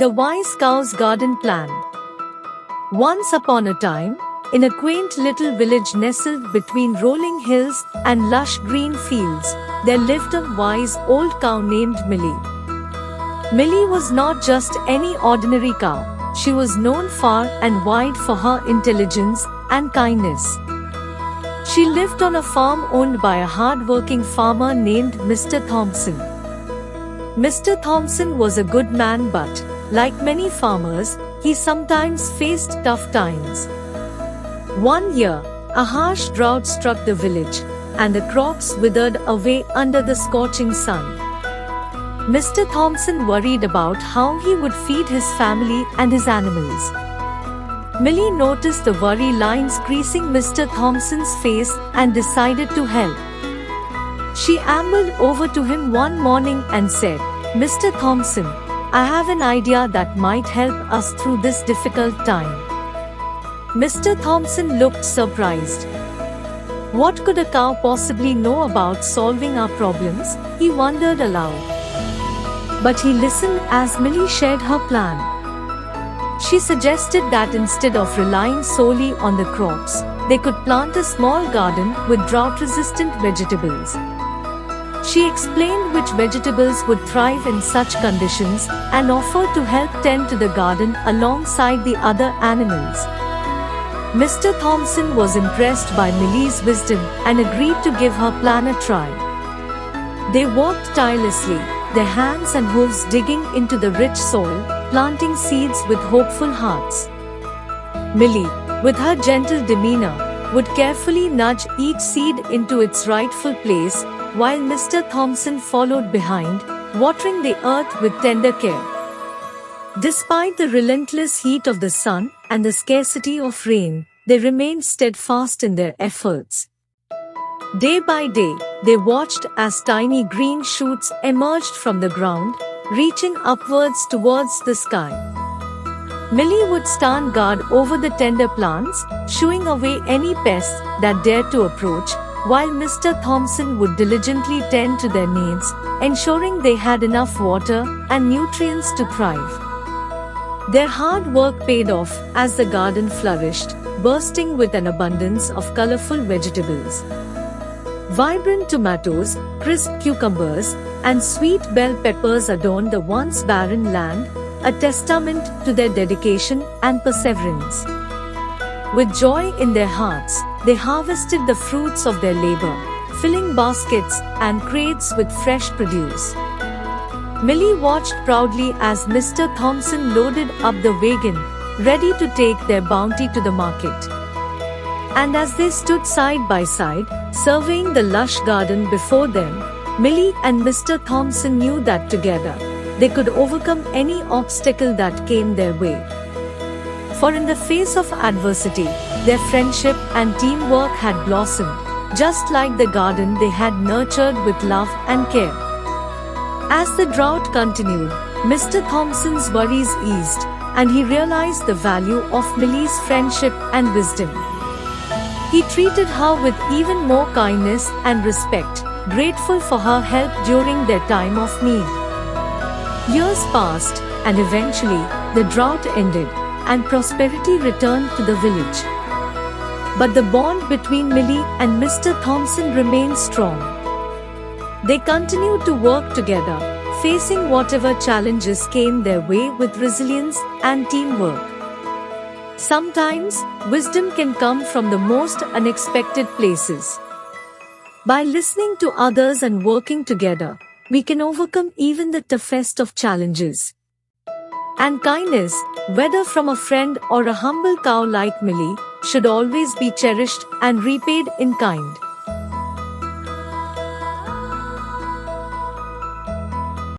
The Wise Cow's Garden Plan. Once upon a time, in a quaint little village nestled between rolling hills and lush green fields, there lived a wise old cow named Millie. Millie was not just any ordinary cow. She was known far and wide for her intelligence and kindness. She lived on a farm owned by a hardworking farmer named Mr. Thompson. Mr. Thompson was a good man, but, like many farmers, he sometimes faced tough times. One year, a harsh drought struck the village, and the crops withered away under the scorching sun. Mr. Thompson worried about how he would feed his family and his animals. Millie noticed the worry lines creasing Mr. Thompson's face and decided to help. She ambled over to him one morning and said, "Mr. Thompson, I have an idea that might help us through this difficult time." Mr. Thompson looked surprised. What could a cow possibly know about solving our problems? He wondered aloud. But he listened as Millie shared her plan. She suggested that instead of relying solely on the crops, they could plant a small garden with drought-resistant vegetables. She explained which vegetables would thrive in such conditions and offered to help tend to the garden alongside the other animals. Mr. Thompson was impressed by Millie's wisdom and agreed to give her plan a try. They worked tirelessly, their hands and hooves digging into the rich soil, planting seeds with hopeful hearts. Millie, with her gentle demeanor, would carefully nudge each seed into its rightful place, while Mr. Thompson followed behind, watering the earth with tender care. Despite the relentless heat of the sun and the scarcity of rain, they remained steadfast in their efforts. Day by day, they watched as tiny green shoots emerged from the ground, reaching upwards towards the sky. Millie would stand guard over the tender plants, shooing away any pests that dared to approach, while Mr. Thompson would diligently tend to their needs, ensuring they had enough water and nutrients to thrive. Their hard work paid off as the garden flourished, bursting with an abundance of colorful vegetables. Vibrant tomatoes, crisp cucumbers, and sweet bell peppers adorned the once barren land, a testament to their dedication and perseverance. With joy in their hearts, they harvested the fruits of their labor, filling baskets and crates with fresh produce. Millie watched proudly as Mr. Thompson loaded up the wagon, ready to take their bounty to the market. And as they stood side by side, surveying the lush garden before them, Millie and Mr. Thompson knew that together, they could overcome any obstacle that came their way. For in the face of adversity, their friendship and teamwork had blossomed, just like the garden they had nurtured with love and care. As the drought continued, Mr. Thompson's worries eased, and he realized the value of Millie's friendship and wisdom. He treated her with even more kindness and respect, grateful for her help during their time of need. Years passed, and eventually, the drought ended, and prosperity returned to the village. But the bond between Millie and Mr. Thompson remained strong. They continued to work together, facing whatever challenges came their way with resilience and teamwork. Sometimes, wisdom can come from the most unexpected places. By listening to others and working together, we can overcome even the toughest of challenges. And kindness, whether from a friend or a humble cow like Millie, should always be cherished and repaid in kind.